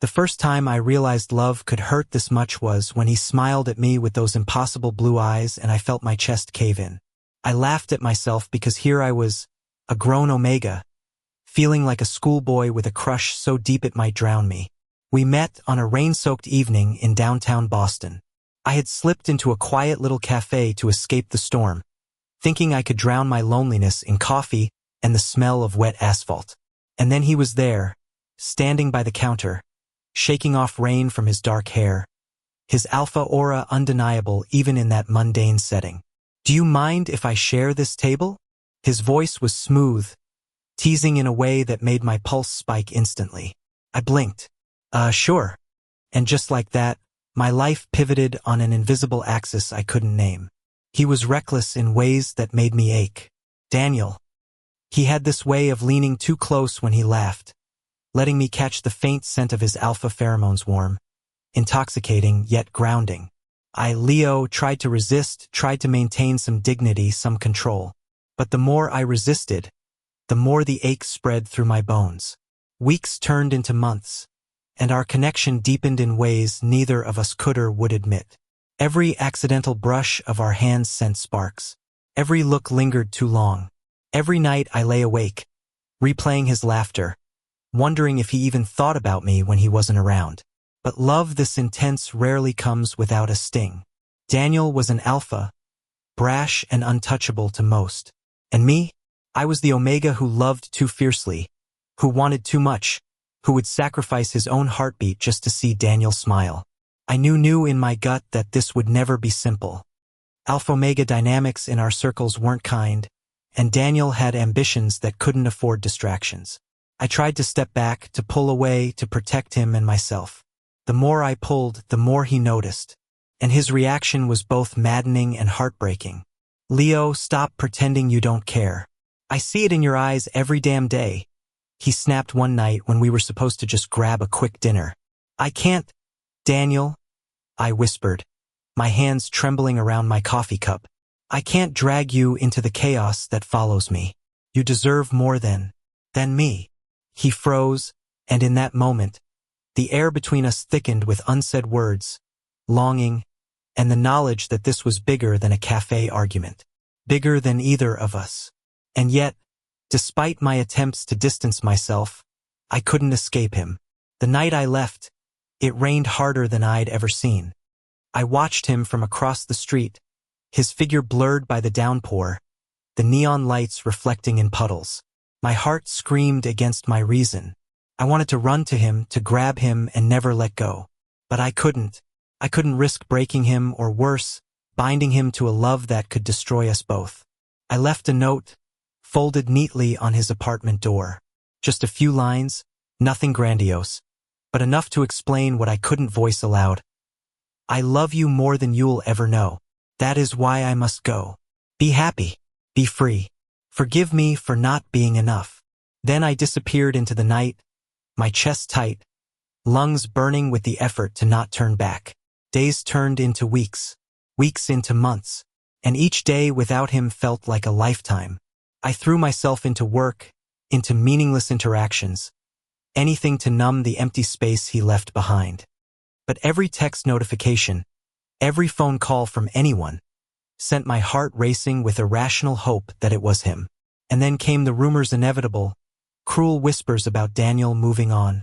The first time I realized love could hurt this much was when he smiled at me with those impossible blue eyes and I felt my chest cave in. I laughed at myself because here I was, a grown Omega, feeling like a schoolboy with a crush so deep it might drown me. We met on a rain-soaked evening in downtown Boston. I had slipped into a quiet little cafe to escape the storm, thinking I could drown my loneliness in coffee and the smell of wet asphalt. And then he was there, standing by the counter, shaking off rain from his dark hair, his alpha aura undeniable even in that mundane setting. "Do you mind if I share this table?" His voice was smooth, teasing in a way that made my pulse spike instantly. I blinked. Sure." And just like that, my life pivoted on an invisible axis I couldn't name. He was reckless in ways that made me ache. Daniel. He had this way of leaning too close when he laughed, letting me catch the faint scent of his alpha pheromones, warm, intoxicating, yet grounding. Leo, tried to resist, tried to maintain some dignity, some control. But the more I resisted, the more the ache spread through my bones. Weeks turned into months, and our connection deepened in ways neither of us could or would admit. Every accidental brush of our hands sent sparks. Every look lingered too long. Every night I lay awake, replaying his laughter, wondering if he even thought about me when he wasn't around. But love this intense rarely comes without a sting. Daniel was an alpha, brash and untouchable to most. And me? I was the Omega who loved too fiercely, who wanted too much, who would sacrifice his own heartbeat just to see Daniel smile. I knew in my gut that this would never be simple. Alpha-Omega dynamics in our circles weren't kind, and Daniel had ambitions that couldn't afford distractions. I tried to step back, to pull away, to protect him and myself. The more I pulled, the more he noticed, and his reaction was both maddening and heartbreaking. "Leo, stop pretending you don't care. I see it in your eyes every damn day," he snapped one night when we were supposed to just grab a quick dinner. "I can't, Daniel," I whispered, my hands trembling around my coffee cup. "I can't drag you into the chaos that follows me. You deserve more than me." He froze, and in that moment, the air between us thickened with unsaid words, longing, and the knowledge that this was bigger than a cafe argument, bigger than either of us. And yet, despite my attempts to distance myself, I couldn't escape him. The night I left, it rained harder than I'd ever seen. I watched him from across the street, his figure blurred by the downpour, the neon lights reflecting in puddles. My heart screamed against my reason. I wanted to run to him, to grab him and never let go. But I couldn't. I couldn't risk breaking him, or worse, binding him to a love that could destroy us both. I left a note, folded neatly on his apartment door. Just a few lines, nothing grandiose, but enough to explain what I couldn't voice aloud. "I love you more than you'll ever know. That is why I must go. Be happy. Be free. Forgive me for not being enough." Then I disappeared into the night, my chest tight, lungs burning with the effort to not turn back. Days turned into weeks, weeks into months, and each day without him felt like a lifetime. I threw myself into work, into meaningless interactions, anything to numb the empty space he left behind. But every text notification, every phone call from anyone, sent my heart racing with irrational hope that it was him. And then came the rumors, inevitable, cruel whispers about Daniel moving on,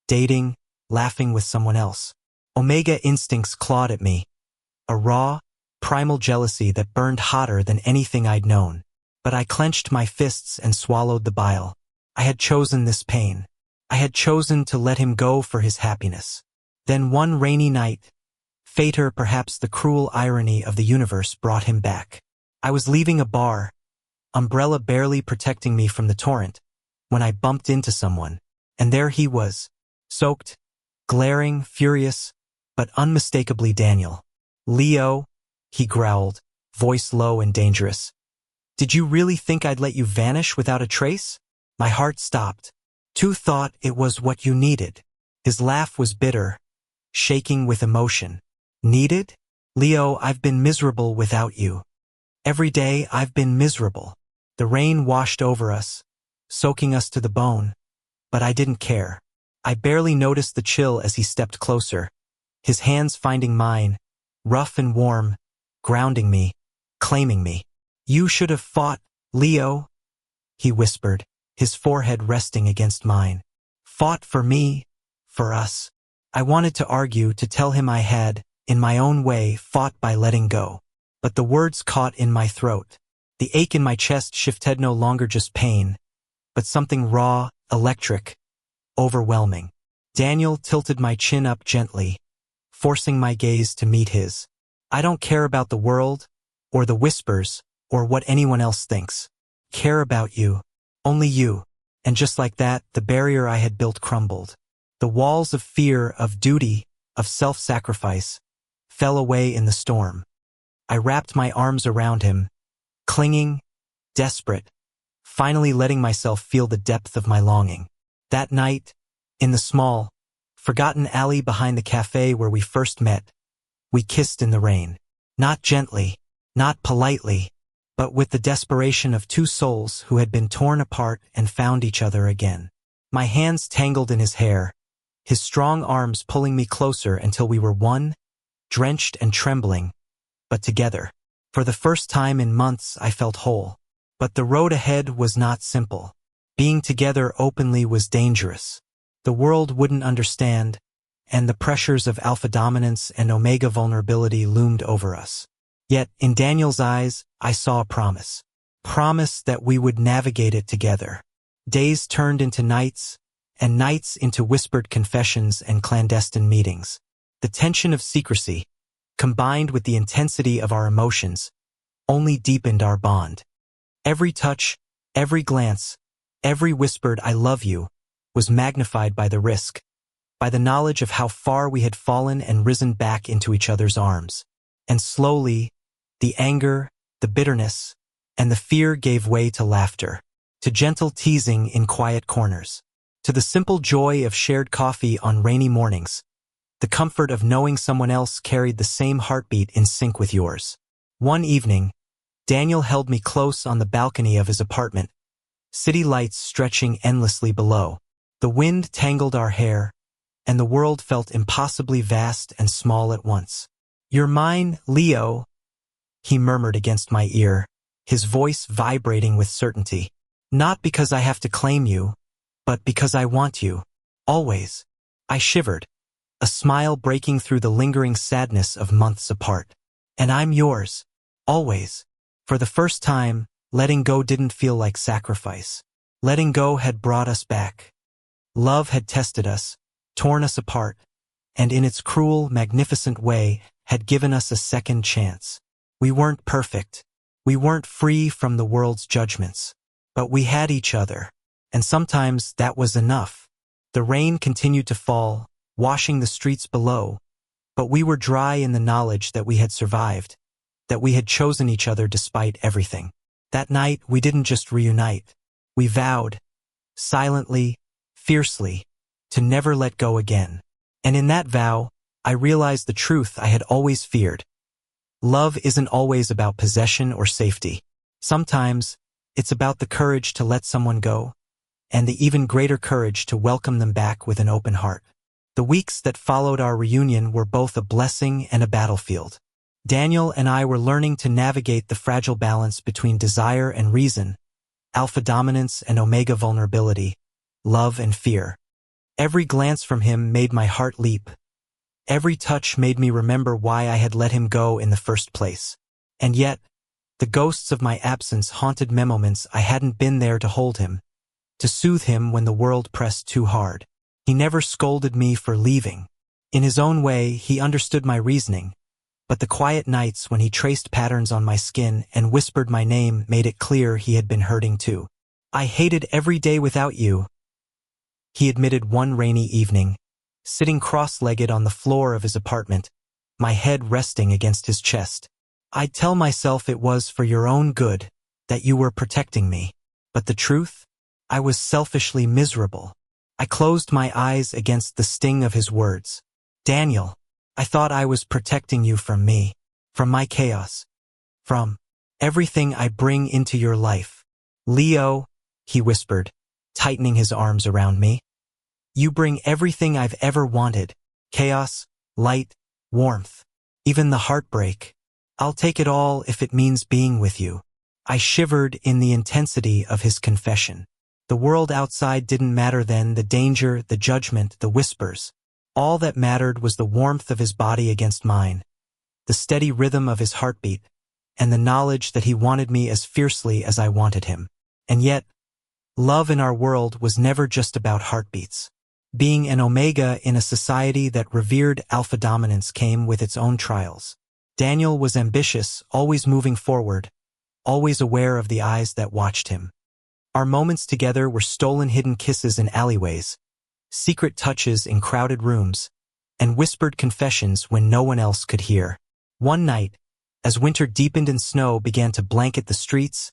dating, laughing with someone else. Omega instincts clawed at me, a raw, primal jealousy that burned hotter than anything I'd known. But I clenched my fists and swallowed the bile. I had chosen this pain. I had chosen to let him go for his happiness. Then one rainy night, fate, or perhaps the cruel irony of the universe, brought him back. I was leaving a bar, umbrella barely protecting me from the torrent, when I bumped into someone, and there he was, soaked, glaring, furious, but unmistakably Daniel. "Leo," he growled, voice low and dangerous. "Did you really think I'd let you vanish without a trace?" My heart stopped. "You thought it was what you needed." His laugh was bitter, shaking with emotion. "Needed? Leo, I've been miserable without you. Every day I've been miserable." The rain washed over us, soaking us to the bone, but I didn't care. I barely noticed the chill as he stepped closer, his hands finding mine, rough and warm, grounding me, claiming me. "You should have fought, Leo," he whispered, his forehead resting against mine. "Fought for me, for us." I wanted to argue, to tell him I had, in my own way, fought by letting go. But the words caught in my throat. The ache in my chest shifted no longer just pain, but something raw, electric, overwhelming. Daniel tilted my chin up gently, forcing my gaze to meet his. "I don't care about the world, or the whispers, or what anyone else thinks. Care about you. Only you." And just like that, the barrier I had built crumbled. The walls of fear, of duty, of self-sacrifice, fell away in the storm. I wrapped my arms around him, clinging, desperate, finally letting myself feel the depth of my longing. That night, in the small, forgotten alley behind the cafe where we first met, we kissed in the rain. Not gently, not politely, but with the desperation of two souls who had been torn apart and found each other again. My hands tangled in his hair, his strong arms pulling me closer until we were one, drenched and trembling, but together. For the first time in months, I felt whole. But the road ahead was not simple. Being together openly was dangerous. The world wouldn't understand, and the pressures of alpha dominance and omega vulnerability loomed over us. Yet, in Daniel's eyes, I saw a promise. Promise that we would navigate it together. Days turned into nights, and nights into whispered confessions and clandestine meetings. The tension of secrecy, combined with the intensity of our emotions, only deepened our bond. Every touch, every glance, every whispered "I love you" was magnified by the risk, by the knowledge of how far we had fallen and risen back into each other's arms. And slowly, the anger, the bitterness, and the fear gave way to laughter, to gentle teasing in quiet corners, to the simple joy of shared coffee on rainy mornings, the comfort of knowing someone else carried the same heartbeat in sync with yours. One evening, Daniel held me close on the balcony of his apartment, city lights stretching endlessly below. The wind tangled our hair, and the world felt impossibly vast and small at once. "You're mine, Leo," he murmured against my ear, his voice vibrating with certainty. "Not because I have to claim you, but because I want you. Always." I shivered, a smile breaking through the lingering sadness of months apart. "And I'm yours. Always." For the first time, letting go didn't feel like sacrifice. Letting go had brought us back. Love had tested us, torn us apart, and in its cruel, magnificent way, had given us a second chance. We weren't perfect. We weren't free from the world's judgments. But we had each other, and sometimes that was enough. The rain continued to fall, washing the streets below, but we were dry in the knowledge that we had survived, that we had chosen each other despite everything. That night, we didn't just reunite. We vowed, silently, fiercely, to never let go again. And in that vow, I realized the truth I had always feared. Love isn't always about possession or safety. Sometimes, it's about the courage to let someone go, and the even greater courage to welcome them back with an open heart. The weeks that followed our reunion were both a blessing and a battlefield. Daniel and I were learning to navigate the fragile balance between desire and reason, alpha dominance and omega vulnerability, love and fear. Every glance from him made my heart leap. Every touch made me remember why I had let him go in the first place. And yet, the ghosts of my absence haunted moments I hadn't been there to hold him, to soothe him when the world pressed too hard. He never scolded me for leaving. In his own way, he understood my reasoning, but the quiet nights when he traced patterns on my skin and whispered my name made it clear he had been hurting too. "I hated every day without you," he admitted one rainy evening, sitting cross-legged on the floor of his apartment, my head resting against his chest. "I'd tell myself it was for your own good, that you were protecting me. But the truth? I was selfishly miserable." I closed my eyes against the sting of his words. "Daniel, I thought I was protecting you from me, from my chaos, from everything I bring into your life." "Leo," he whispered, tightening his arms around me. You bring everything I've ever wanted. Chaos, light, warmth, even the heartbreak. I'll take it all if it means being with you. I shivered in the intensity of his confession. The world outside didn't matter then, the danger, the judgment, the whispers. All that mattered was the warmth of his body against mine, the steady rhythm of his heartbeat, and the knowledge that he wanted me as fiercely as I wanted him. And yet, love in our world was never just about heartbeats. Being an Omega in a society that revered alpha dominance came with its own trials. Daniel was ambitious, always moving forward, always aware of the eyes that watched him. Our moments together were stolen hidden kisses in alleyways, secret touches in crowded rooms, and whispered confessions when no one else could hear. One night, as winter deepened and snow began to blanket the streets,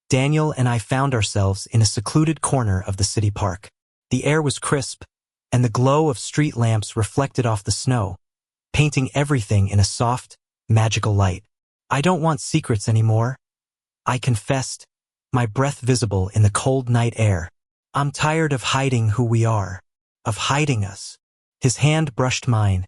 Daniel and I found ourselves in a secluded corner of the city park. The air was crisp, and the glow of street lamps reflected off the snow, painting everything in a soft, magical light. "I don't want secrets anymore," I confessed, my breath visible in the cold night air. "I'm tired of hiding who we are, of hiding us." His hand brushed mine,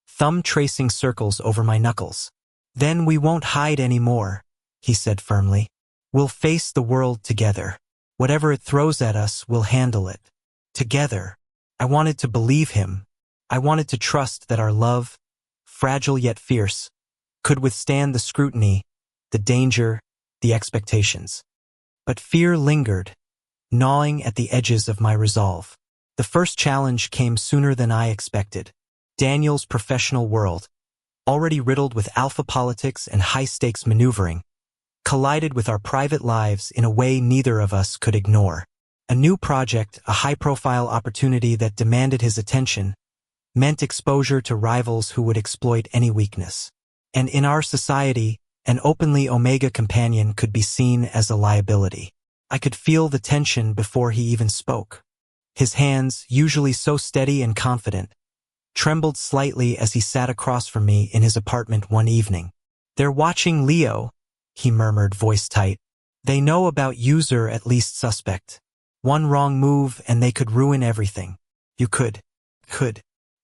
thumb tracing circles over my knuckles. "Then we won't hide anymore," he said firmly. "We'll face the world together. Whatever it throws at us, we'll handle it. Together." I wanted to believe him. I wanted to trust that our love, fragile yet fierce, could withstand the scrutiny, the danger, the expectations. But fear lingered, gnawing at the edges of my resolve. The first challenge came sooner than I expected. Daniel's professional world, already riddled with alpha politics and high-stakes maneuvering, collided with our private lives in a way neither of us could ignore. A new project, a high-profile opportunity that demanded his attention, meant exposure to rivals who would exploit any weakness. And in our society, an openly Omega companion could be seen as a liability. I could feel the tension before he even spoke. His hands, usually so steady and confident, trembled slightly as he sat across from me in his apartment one evening. "They're watching Leo," he murmured, voice tight. "They know about user at least suspect. One wrong move and they could ruin everything. You could.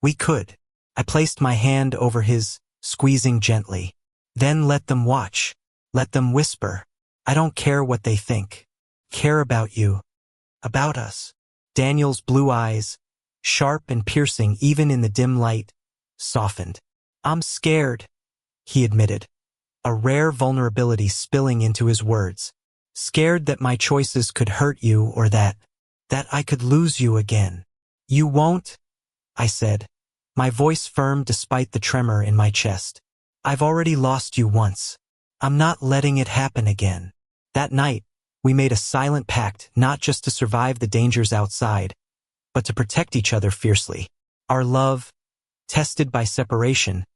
We could." I placed my hand over his, squeezing gently. "Then let them watch. Let them whisper. I don't care what they think. Care about you. About us." Daniel's blue eyes, sharp and piercing even in the dim light, softened. "I'm scared," he admitted, a rare vulnerability spilling into his words. "Scared that my choices could hurt you or that I could lose you again." "You won't," I said, my voice firm despite the tremor in my chest. "I've already lost you once. I'm not letting it happen again." That night, we made a silent pact not just to survive the dangers outside, but to protect each other fiercely. Our love, tested by separation,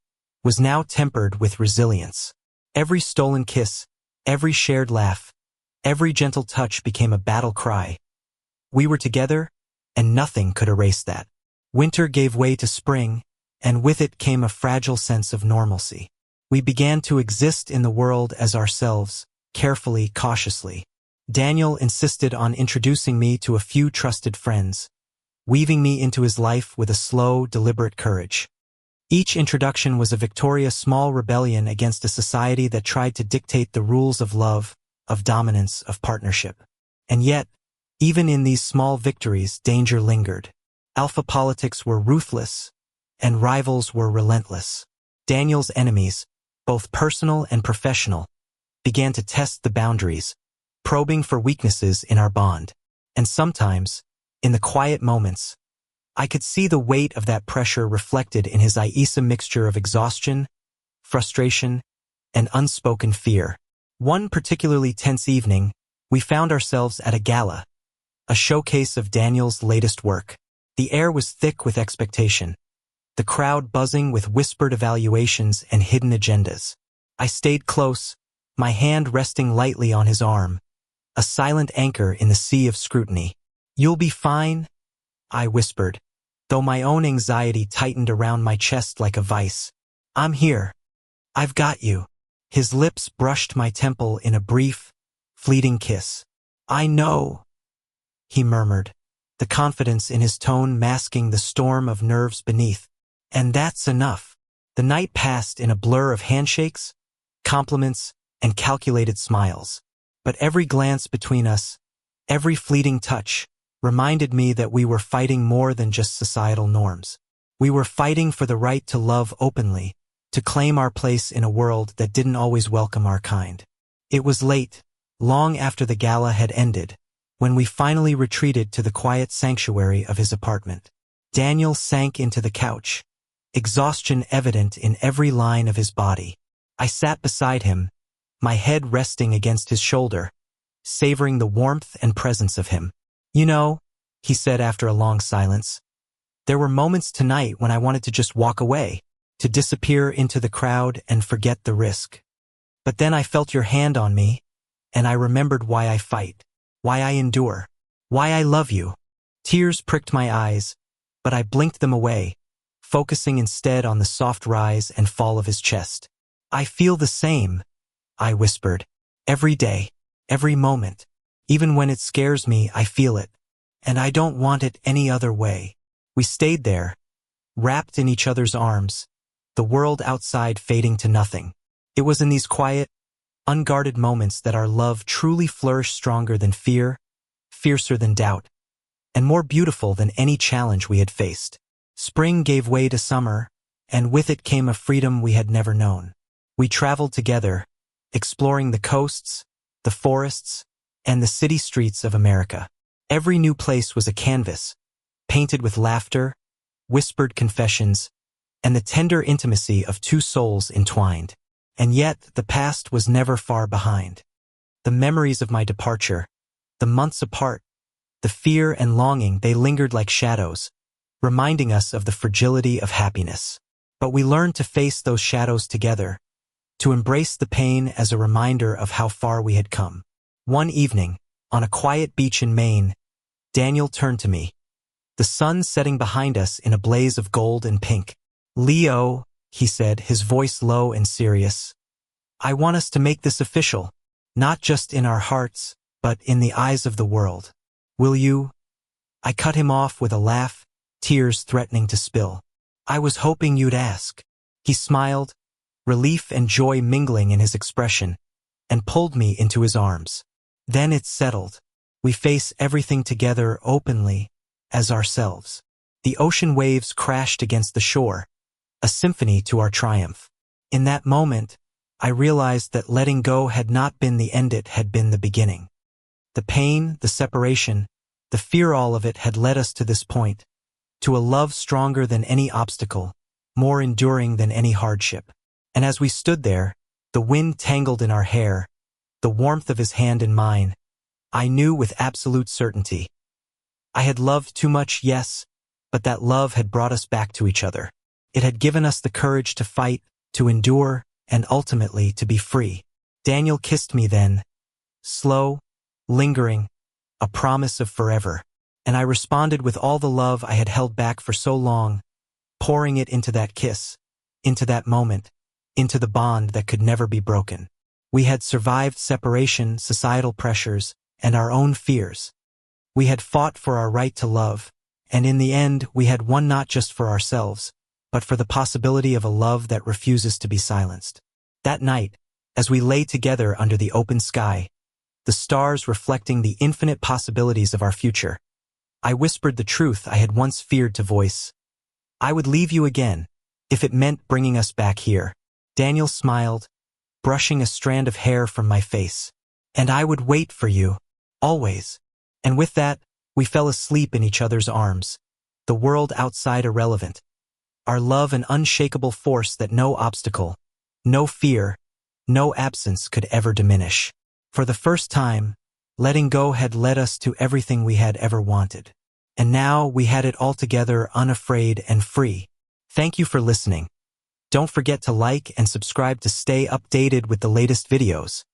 was now tempered with resilience. Every stolen kiss, every shared laugh, every gentle touch became a battle cry. We were together, and nothing could erase that. Winter gave way to spring, and with it came a fragile sense of normalcy. We began to exist in the world as ourselves, carefully, cautiously. Daniel insisted on introducing me to a few trusted friends, weaving me into his life with a slow, deliberate courage. Each introduction was a victorious small rebellion against a society that tried to dictate the rules of love, of dominance, of partnership. And yet, even in these small victories, danger lingered. Alpha politics were ruthless, and rivals were relentless. Daniel's enemies, both personal and professional, began to test the boundaries, probing for weaknesses in our bond. And sometimes, in the quiet moments, I could see the weight of that pressure reflected in his Aisa mixture of exhaustion, frustration, and unspoken fear. One particularly tense evening, we found ourselves at a gala, a showcase of Daniel's latest work. The air was thick with expectation, the crowd buzzing with whispered evaluations and hidden agendas. I stayed close, my hand resting lightly on his arm, a silent anchor in the sea of scrutiny. "You'll be fine," I whispered, though my own anxiety tightened around my chest like a vice. "I'm here. I've got you." His lips brushed my temple in a brief, fleeting kiss. "I know," he murmured, the confidence in his tone masking the storm of nerves beneath. And that's enough. The night passed in a blur of handshakes, compliments, and calculated smiles. But every glance between us, every fleeting touch, reminded me that we were fighting more than just societal norms. We were fighting for the right to love openly, to claim our place in a world that didn't always welcome our kind. It was late, long after the gala had ended, when we finally retreated to the quiet sanctuary of his apartment. Daniel sank into the couch, exhaustion evident in every line of his body. I sat beside him, my head resting against his shoulder, savoring the warmth and presence of him. "You know," he said after a long silence, "there were moments tonight when I wanted to just walk away, to disappear into the crowd and forget the risk. But then I felt your hand on me, and I remembered why I fight, why I endure, why I love you." Tears pricked my eyes, but I blinked them away, focusing instead on the soft rise and fall of his chest. "I feel the same," I whispered. "Every day, every moment. Even when it scares me, I feel it. And I don't want it any other way." We stayed there, wrapped in each other's arms, the world outside fading to nothing. It was in these quiet, unguarded moments that our love truly flourished, stronger than fear, fiercer than doubt, and more beautiful than any challenge we had faced. Spring gave way to summer, and with it came a freedom we had never known. We traveled together, exploring the coasts, the forests, and the city streets of America. Every new place was a canvas, painted with laughter, whispered confessions, and the tender intimacy of two souls entwined. And yet, the past was never far behind. The memories of my departure, the months apart, the fear and longing, they lingered like shadows, reminding us of the fragility of happiness. But we learned to face those shadows together, to embrace the pain as a reminder of how far we had come. One evening, on a quiet beach in Maine, Daniel turned to me, the sun setting behind us in a blaze of gold and pink. "Leo," he said, his voice low and serious, "I want us to make this official, not just in our hearts, but in the eyes of the world. Will you?" I cut him off with a laugh, tears threatening to spill. "I was hoping you'd ask." He smiled, relief and joy mingling in his expression, and pulled me into his arms. "Then it's settled. We face everything together openly, as ourselves." The ocean waves crashed against the shore, a symphony to our triumph. In that moment, I realized that letting go had not been the end, it had been the beginning. The pain, the separation, the fear, all of it had led us to this point, to a love stronger than any obstacle, more enduring than any hardship. And as we stood there, the wind tangled in our hair, the warmth of his hand in mine, I knew with absolute certainty. I had loved too much, yes, but that love had brought us back to each other. It had given us the courage to fight, to endure, and ultimately to be free. Daniel kissed me then, slow, lingering, a promise of forever. And I responded with all the love I had held back for so long, pouring it into that kiss, into that moment, into the bond that could never be broken. We had survived separation, societal pressures, and our own fears. We had fought for our right to love, and in the end we had won, not just for ourselves, but for the possibility of a love that refuses to be silenced. That night, as we lay together under the open sky, the stars reflecting the infinite possibilities of our future, I whispered the truth I had once feared to voice. I would leave you again, if it meant bringing us back here. Daniel smiled, brushing a strand of hair from my face. "And I would wait for you, always." And with that, we fell asleep in each other's arms, the world outside irrelevant, our love an unshakable force that no obstacle, no fear, no absence could ever diminish. For the first time, letting go had led us to everything we had ever wanted. And now we had it all together, unafraid and free. Thank you for listening. Don't forget to like and subscribe to stay updated with the latest videos.